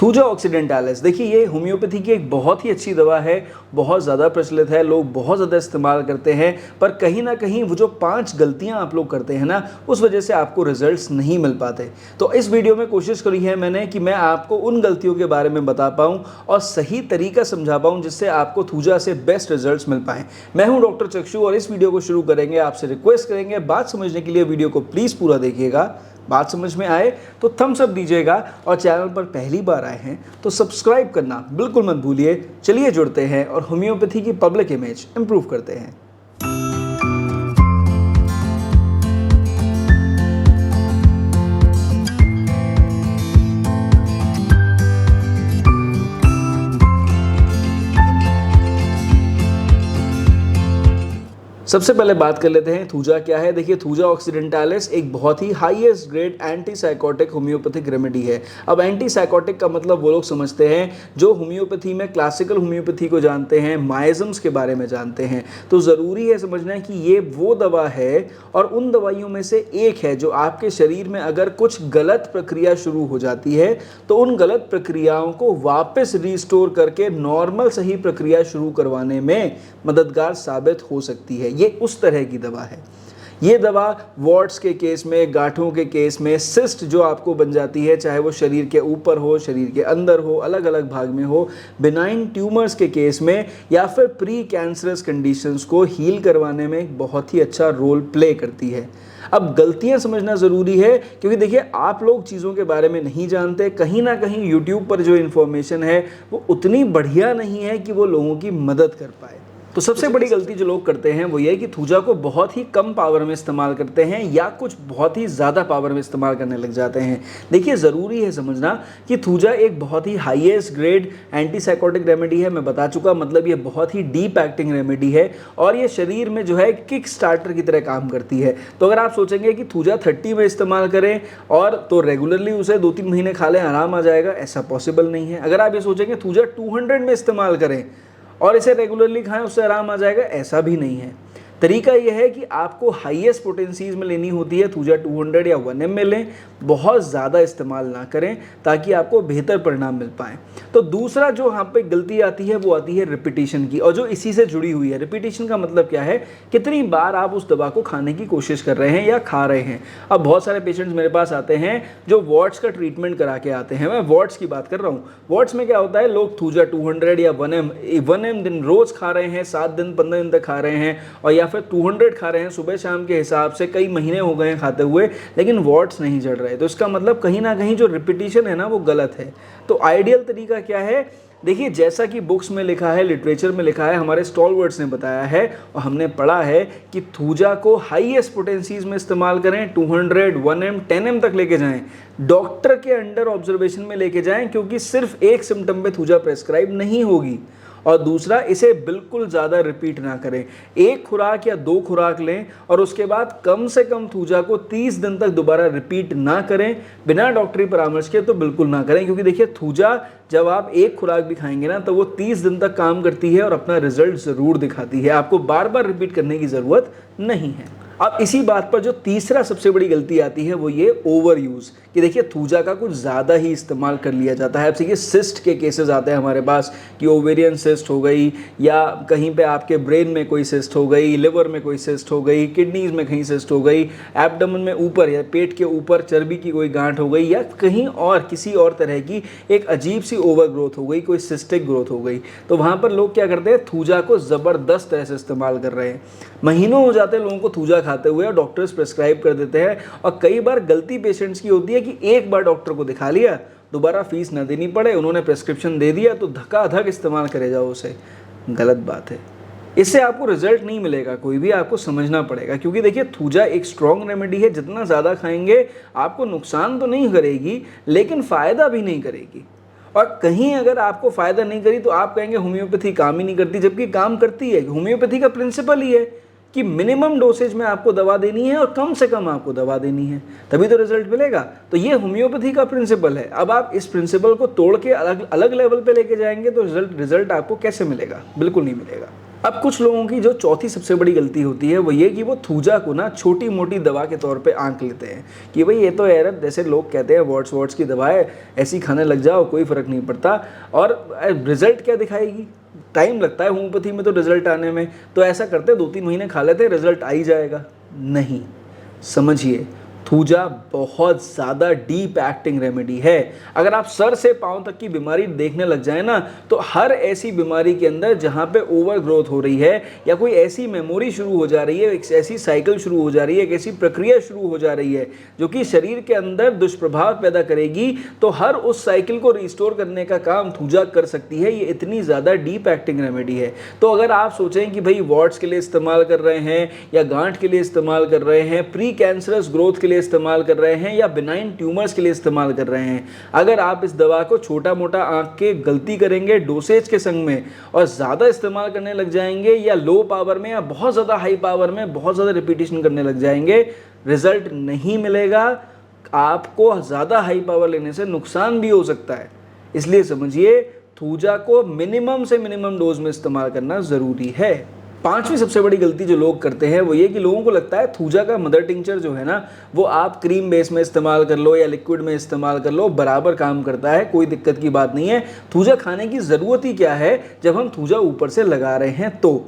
Thuja ऑक्सीडेंटालिस, देखिए ये homeopathy की एक बहुत ही अच्छी दवा है, बहुत ज़्यादा प्रचलित है, लोग बहुत ज़्यादा इस्तेमाल करते हैं। पर कहीं ना कहीं वो जो 5 गलतियां आप लोग करते हैं ना, उस वजह से आपको रिजल्ट्स नहीं मिल पाते। तो इस वीडियो में कोशिश करी है मैंने कि मैं आपको उन गलतियों के बारे में बता पाऊँ और सही तरीका समझा पाऊँ जिससे आपको थूजा से बेस्ट रिजल्ट मिल पाएँ। मैं हूँ डॉक्टर चक्षु और इस वीडियो को शुरू करेंगे, आपसे रिक्वेस्ट करेंगे बात समझने के लिए वीडियो को प्लीज़ पूरा देखिएगा। बात समझ में आए तो थम्स अप दीजिएगा और चैनल पर पहली बार आए हैं तो सब्सक्राइब करना बिल्कुल मत भूलिए। चलिए जुड़ते हैं और होम्योपैथी की पब्लिक इमेज इंप्रूव करते हैं। सबसे पहले बात कर लेते हैं थूजा क्या है। देखिए थूजा ऑक्सीडेंटालिस एक बहुत ही highest grade antipsychotic homeopathic remedy है। अब एंटीसाइकोटिक का मतलब वो लोग समझते हैं जो होम्योपैथी में क्लासिकल होम्योपैथी को जानते हैं, माइजम्स के बारे में जानते हैं। तो ज़रूरी है समझना कि ये वो दवा है और उन दवाइयों में से एक है जो आपके शरीर में अगर कुछ गलत प्रक्रिया शुरू हो जाती है तो उन गलत प्रक्रियाओं को वापस रिस्टोर करके नॉर्मल सही प्रक्रिया शुरू करवाने में मददगार साबित हो सकती है। ये उस तरह की दवा है। ये दवा वॉट्स के केस में, गांठों के केस में, सिस्ट जो आपको बन जाती है, चाहे वो शरीर के ऊपर हो, शरीर के अंदर हो, अलग अलग भाग में हो, बिनाइन ट्यूमर्स के केस में या फिर प्री कैंसरस कंडीशंस को हील करवाने में एक बहुत ही अच्छा रोल प्ले करती है। अब गलतियां समझना ज़रूरी है क्योंकि देखिए आप लोग चीज़ों के बारे में नहीं जानते। कहीं ना कहीं यूट्यूब पर जो इन्फॉर्मेशन है वो उतनी बढ़िया नहीं है कि वो लोगों की मदद कर पाए। तो सबसे बड़ी गलती जो लोग करते हैं वो ये है कि थूजा को बहुत ही कम पावर में इस्तेमाल करते हैं या कुछ बहुत ही ज़्यादा पावर में इस्तेमाल करने लग जाते हैं। देखिए ज़रूरी है समझना कि थूजा एक बहुत ही हाईएस्ट ग्रेड एंटीसाइकोटिक रेमेडी है। मैं बता चुका, मतलब ये बहुत ही डीप एक्टिंग रेमेडी है और ये शरीर में जो है किक स्टार्टर की तरह काम करती है। तो अगर आप सोचेंगे कि थूजा 30 में इस्तेमाल करें और तो रेगुलरली उसे 2-3 महीने खा लें आराम आ जाएगा, ऐसा पॉसिबल नहीं है। अगर आप ये सोचेंगे थूजा 200 में इस्तेमाल करें और इसे रेगुलरली खाएं उससे आराम आ जाएगा, ऐसा भी नहीं है। तरीका यह है कि आपको हाईएस्ट पोटेंसीज में लेनी होती है। थूजा 200 या 1 में लें, बहुत ज़्यादा इस्तेमाल ना करें ताकि आपको बेहतर परिणाम मिल पाए। तो दूसरा जो यहाँ पे गलती आती है वो आती है रिपीटिशन की, और जो इसी से जुड़ी हुई है। रिपीटिशन का मतलब क्या है, कितनी बार आप उस दवा को खाने की कोशिश कर रहे हैं या खा रहे हैं। अब बहुत सारे पेशेंट्स मेरे पास आते हैं जो वॉट्स का ट्रीटमेंट करा के आते हैं। मैं वॉट्स की बात कर रहा हूँ। वॉट्स में क्या होता है, लोग थूजा 200 या 1M दिन रोज़ खा रहे हैं, 7 दिन 15 दिन तक खा रहे हैं और या फिर 200 खा रहे हैं सुबह शाम के हिसाब से, कई महीने हो गए हैं खाते हुए, लेकिन वॉट्स नहीं जड़ रहे। तो इसका मतलब कहीं ना कहीं जो रिपीटिशन है ना वो गलत है। तो आइडियल तरीका क्या है, देखिए जैसा कि बुक्स में लिखा है, लिटरेचर में लिखा है, हमारे स्टॉलवर्ड्स ने बताया है और हमने पढ़ा है कि थूजा को हाईएस्ट पोटेंसीज में इस्तेमाल करें। 200, 1M, 10M तक लेके जाएं, डॉक्टर के अंडर ऑब्जर्वेशन में लेके जाएं, क्योंकि सिर्फ एक सिम्टम पे थूजा प्रेस्क्राइब नहीं होगी। और दूसरा, इसे बिल्कुल ज़्यादा रिपीट ना करें। 1 खुराक या 2 खुराक लें और उसके बाद कम से कम थूजा को 30 दिन तक दोबारा रिपीट ना करें। बिना डॉक्टरी परामर्श के तो बिल्कुल ना करें, क्योंकि देखिए थूजा जब आप 1 खुराक भी खाएंगे ना तो वो 30 दिन तक काम करती है और अपना रिजल्ट ज़रूर दिखाती है। आपको बार बार रिपीट करने की ज़रूरत नहीं है। अब इसी बात पर जो तीसरा सबसे बड़ी गलती आती है वो ये ओवर यूज़, कि देखिए थूजा का कुछ ज़्यादा ही इस्तेमाल कर लिया जाता है। अब देखिए सिस्ट के केसेस आते हैं हमारे पास कि ओवेरियन सिस्ट हो गई या कहीं पे आपके ब्रेन में कोई सिस्ट हो गई, लिवर में कोई सिस्ट हो गई, किडनीज में कहीं सिस्ट हो गई, एब्डोमेन में ऊपर या पेट के ऊपर चर्बी की कोई गांठ हो गई या कहीं और किसी और तरह की एक अजीब सी ओवर ग्रोथ हो गई, कोई सिस्टिक ग्रोथ हो गई। तो वहाँ पर लोग क्या करते हैं, थूजा को ज़बरदस्त तरह से इस्तेमाल कर रहे हैं। महीनों हो जाते हैं लोगों को थूजा खाते हुए और डॉक्टर्स प्रेस्क्राइब कर देते हैं। और कई बार गलती पेशेंट्स की होती है कि एक बार डॉक्टर को दिखा लिया, दोबारा फीस ना देनी पड़े, उन्होंने प्रेस्क्रिप्शन दे दिया तो धक्का-धक इस्तेमाल करे जाओ उसे। गलत बात है, इससे आपको रिजल्ट नहीं मिलेगा कोई भी, आपको समझना पड़ेगा। क्योंकि देखिए थूजा एक स्ट्रॉन्ग रेमेडी है, जितना ज़्यादा खाएंगे आपको नुकसान तो नहीं करेगी लेकिन फ़ायदा भी नहीं करेगी। और कहीं अगर आपको फ़ायदा नहीं करी तो आप कहेंगे होम्योपैथी काम ही नहीं करती, जबकि काम करती है। होम्योपैथी का प्रिंसिपल ही है कि मिनिमम डोसेज में आपको दवा देनी है और कम से कम आपको दवा देनी है, तभी तो रिजल्ट मिलेगा। तो ये होम्योपैथी का प्रिंसिपल है। अब आप इस प्रिंसिपल को तोड़ के अलग अलग लेवल पे लेके जाएंगे तो रिजल्ट आपको कैसे मिलेगा, बिल्कुल नहीं मिलेगा। अब कुछ लोगों की जो चौथी सबसे बड़ी गलती होती है वो ये कि वो थूजा को ना छोटी मोटी दवा के तौर पे आंक लेते हैं कि भाई ये तो यार जैसे लोग कहते हैं वॉट्स की दवा है, ऐसी खाने लग जाओ कोई फ़र्क नहीं पड़ता, और रिजल्ट क्या दिखाएगी, टाइम लगता है होम्योपैथी में तो रिजल्ट आने में, तो ऐसा करते 2-3 महीने खा लेते रिजल्ट आ ही जाएगा। नहीं, समझिए थूजा बहुत ज़्यादा डीप एक्टिंग रेमेडी है। अगर आप सर से पांव तक की बीमारी देखने लग जाए ना, तो हर ऐसी बीमारी के अंदर जहाँ पे ओवर ग्रोथ हो रही है या कोई ऐसी मेमोरी शुरू हो जा रही है, एक ऐसी साइकिल शुरू हो जा रही है, एक ऐसी प्रक्रिया शुरू हो जा रही है जो कि शरीर के अंदर दुष्प्रभाव पैदा करेगी, तो हर उस साइकिल को रिस्टोर करने का काम थूजा कर सकती है। ये इतनी ज़्यादा डीप एक्टिंग रेमेडी है। तो अगर आप सोचें कि भाई वॉट्स के लिए इस्तेमाल कर रहे हैं या गांठ के लिए इस्तेमाल कर रहे हैं, प्री कैंसरस ग्रोथ के लिए इस्तेमाल कर रहे हैं या बिनाइन ट्यूमर्स के लिए इस्तेमाल कर रहे हैं, अगर आप इस दवा को छोटा मोटा आंक के गलती करेंगे डोसेज के संग में और ज़्यादा इस्तेमाल करने लग जाएंगे या लो पावर में या बहुत ज़्यादा हाई पावर में बहुत ज़्यादा रिपीटिशन करने लग जाएंगे, रिजल्ट नहीं मिलेगा। आपको ज़्यादा हाई पावर लेने से नुकसान भी हो सकता है। इसलिए समझिए थूजा को मिनिमम से मिनिमम डोज में इस्तेमाल करना ज़रूरी है। पांचवी सबसे बड़ी गलती जो लोग करते हैं वो ये कि लोगों को लगता है थूजा का मदर टिंचर जो है ना, वो आप क्रीम बेस में इस्तेमाल कर लो या लिक्विड में इस्तेमाल कर लो, बराबर काम करता है, कोई दिक्कत की बात नहीं है। थूजा खाने की ज़रूरत ही क्या है जब हम थूजा ऊपर से लगा रहे हैं तो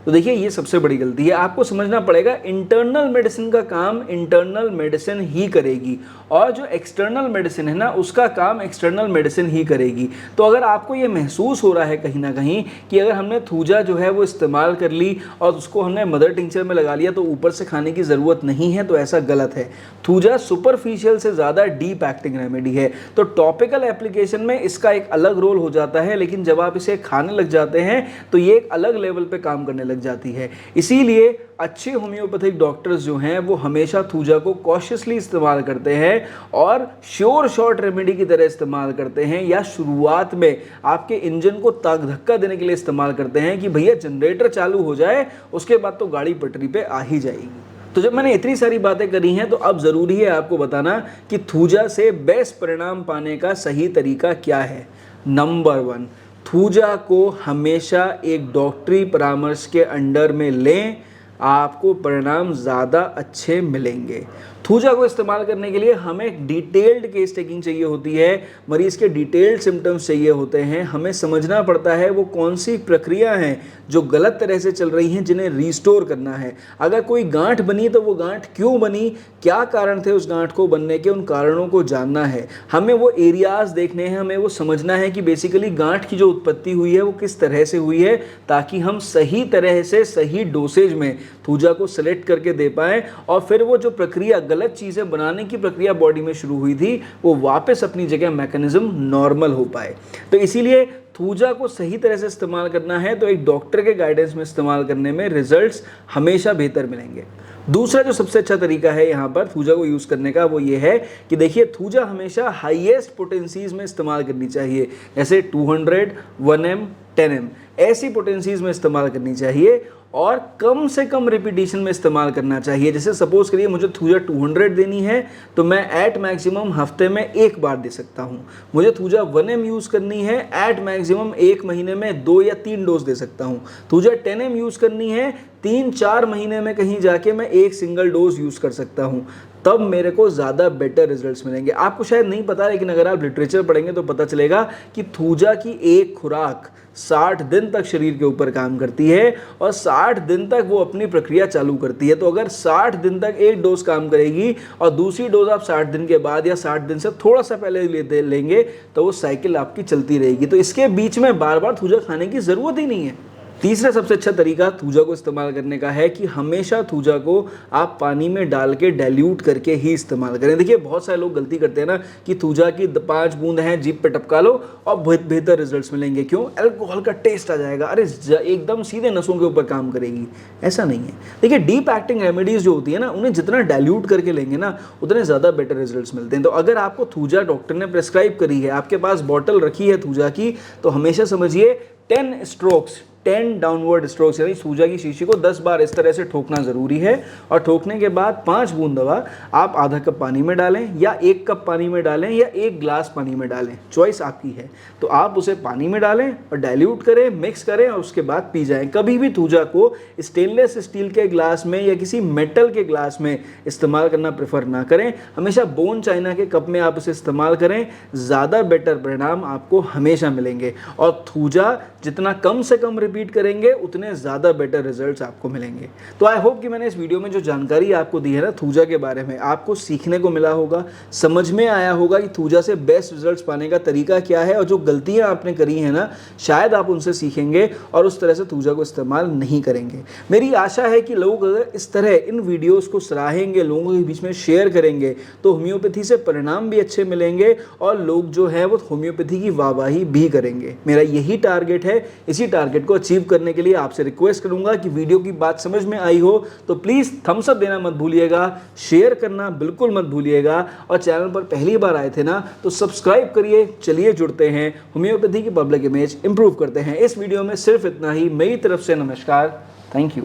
देखिए ये सबसे बड़ी गलती है। आपको समझना पड़ेगा इंटरनल मेडिसिन का काम इंटरनल मेडिसिन ही करेगी और जो एक्सटर्नल मेडिसिन है ना उसका काम एक्सटर्नल मेडिसिन ही करेगी। तो अगर आपको ये महसूस हो रहा है कहीं ना कहीं कि अगर हमने थूजा जो है वो इस्तेमाल कर ली और उसको हमने मदर टिंचर में लगा लिया तो ऊपर से खाने की ज़रूरत नहीं है, तो ऐसा गलत है। थूजा सुपरफिशियल से ज़्यादा डीप एक्टिंग रेमेडी है, तो टॉपिकल एप्लीकेशन में इसका एक अलग रोल हो जाता है, लेकिन जब आप इसे खाने लग जाते हैं तो ये एक अलग लेवल पे काम करने लग जाती है। इसीलिए अच्छे होम्योपैथिक डॉक्टर्स जो हैं वो हमेशा थूजा को कॉशियसली इस्तेमाल करते हैं और श्योर शॉर्ट रेमेडी की तरह इस्तेमाल करते हैं, या शुरुआत में आपके इंजन को ताक धक्का देने के लिए इस्तेमाल करते हैं कि भैया जनरेटर चालू हो जाए, उसके बाद तो गाड़ी पटरी पे आ ही जाएगी। तो जब मैंने इतनी सारी बातें करी हैं तो अब ज़रूरी है आपको बताना कि थूजा से बेस्ट परिणाम पाने का सही तरीका क्या है। नंबर 1, थूजा को हमेशा एक डॉक्टरी परामर्श के अंडर में लें, आपको परिणाम ज़्यादा अच्छे मिलेंगे। थूजा को इस्तेमाल करने के लिए हमें डिटेल्ड केस टेकिंग चाहिए होती है, मरीज़ के डिटेल्ड सिम्टम्स चाहिए होते हैं, हमें समझना पड़ता है वो कौन सी प्रक्रिया हैं जो गलत तरह से चल रही हैं जिन्हें रीस्टोर करना है। अगर कोई गांठ बनी तो वो गांठ क्यों बनी, क्या कारण थे उस गांठ को बनने के, उन कारणों को जानना है। हमें वो एरियाज़ देखने हैं, हमें वो समझना है कि बेसिकली गांठ की जो उत्पत्ति हुई है वो किस तरह से हुई है, ताकि हम सही तरह से सही डोसेज में थूजा को सेलेक्ट करके दे पाएँ और फिर वो जो प्रक्रिया गलत चीज़ें बनाने की प्रक्रिया बॉडी में शुरू हुई थी वो वापस अपनी जगह मैकेनिज्म नॉर्मल हो पाए। तो इसीलिए थूजा को सही तरह से इस्तेमाल करना है तो एक डॉक्टर के गाइडेंस में इस्तेमाल करने में रिजल्ट्स हमेशा बेहतर मिलेंगे। दूसरा जो सबसे अच्छा तरीका है यहाँ पर थूजा को यूज़ करने का वो ये है कि देखिए थूजा हमेशा हाईएस्ट पोटेंसीज में इस्तेमाल करनी चाहिए, जैसे 200, 1M, 10M ऐसी पोटेंसीज में इस्तेमाल करनी चाहिए और कम से कम रिपीटिशन में इस्तेमाल करना चाहिए। जैसे सपोज करिए मुझे थूजा 200 देनी है तो मैं एट मैक्सिमम हफ्ते में 1 बार दे सकता हूँ। मुझे थूजा 1M यूज़ करनी है एट मैक्सिमम 1 महीने में 2 या 3 डोज दे सकता हूँ। थूजा 10M यूज़ करनी है 3-4 महीने में कहीं जाके मैं 1 सिंगल डोज यूज़ कर सकता हूँ, तब मेरे को ज़्यादा बेटर रिजल्ट्स मिलेंगे। आपको शायद नहीं पता, लेकिन अगर आप लिटरेचर पढ़ेंगे तो पता चलेगा कि थूजा की एक खुराक 60 दिन तक शरीर के ऊपर काम करती है और 60 दिन तक वो अपनी प्रक्रिया चालू करती है। तो अगर 60 दिन तक एक डोज काम करेगी और दूसरी डोज आप 60 दिन के बाद या 60 दिन से थोड़ा सा पहले लेंगे तो वो साइकिल आपकी चलती रहेगी। तो इसके बीच में बार बार थूजा खाने की ज़रूरत ही नहीं है। तीसरा सबसे अच्छा तरीका थूजा को इस्तेमाल करने का है कि हमेशा थूजा को आप पानी में डाल के डाइल्यूट करके ही इस्तेमाल करें। देखिए बहुत सारे लोग गलती करते हैं ना कि थूजा की 5 बूंद हैं जीभ पे टपका लो और बेहतर रिजल्ट्स मिलेंगे। क्यों? अल्कोहल का टेस्ट आ जाएगा, अरे एकदम सीधे नसों के ऊपर काम करेगी। ऐसा नहीं है। देखिए डीप एक्टिंग रेमेडीज़ जो होती है ना उन्हें जितना डाइल्यूट करके लेंगे ना उतने ज़्यादा बेटर रिजल्ट्स मिलते हैं। तो अगर आपको थूजा डॉक्टर ने प्रेस्क्राइब करी है, आपके पास बॉटल रखी है थूजा की, तो हमेशा समझिए 10 स्ट्रोक्स 10 डाउनवर्ड स्ट्रोक्स, यानी थूजा की शीशी को 10 बार इस तरह से ठोकना ज़रूरी है। और ठोकने के बाद 5 बूंद दवा आप आधा कप पानी में डालें या 1 कप पानी में डालें या 1 ग्लास पानी में डालें, चॉइस आपकी है। तो आप उसे पानी में डालें और डाइल्यूट करें, मिक्स करें और उसके बाद पी जाएं। कभी भी थूजा को स्टेनलेस स्टील के ग्लास में या किसी मेटल के ग्लास में इस्तेमाल करना प्रेफर ना करें। हमेशा बोन चाइना के कप में आप इसे इस्तेमाल करें, ज़्यादा बेटर परिणाम आपको हमेशा मिलेंगे। और थूजा जितना कम से कम रिपीट करेंगे उतने ज़्यादा बेटर रिजल्ट्स आपको मिलेंगे। तो आई होप कि मैंने इस वीडियो में जो जानकारी आपको दी है ना थूजा के बारे में, आपको सीखने को मिला होगा, समझ में आया होगा कि थूजा से बेस्ट रिजल्ट्स पाने का तरीका क्या है, और जो गलतियां आपने करी हैं ना शायद आप उनसे सीखेंगे और उस तरह से थूजा को इस्तेमाल नहीं करेंगे। मेरी आशा है कि लोग अगर इस तरह इन वीडियोज़ को सराहेंगे, लोगों के बीच में शेयर करेंगे, तो होम्योपैथी से परिणाम भी अच्छे मिलेंगे और लोग जो है वो होम्योपैथी की वाहवाही भी करेंगे। मेरा यही टारगेट है। इसी टारगेट को अचीव करने के लिए आपसे रिक्वेस्ट करूंगा कि वीडियो की बात समझ में आई हो तो प्लीज़ थम्स अप देना मत भूलिएगा, शेयर करना बिल्कुल मत भूलिएगा, और चैनल पर पहली बार आए थे ना तो सब्सक्राइब करिए। चलिए जुड़ते हैं, होम्योपैथी की पब्लिक इमेज इंप्रूव करते हैं। इस वीडियो में सिर्फ इतना ही। मेरी तरफ से नमस्कार, थैंक यू।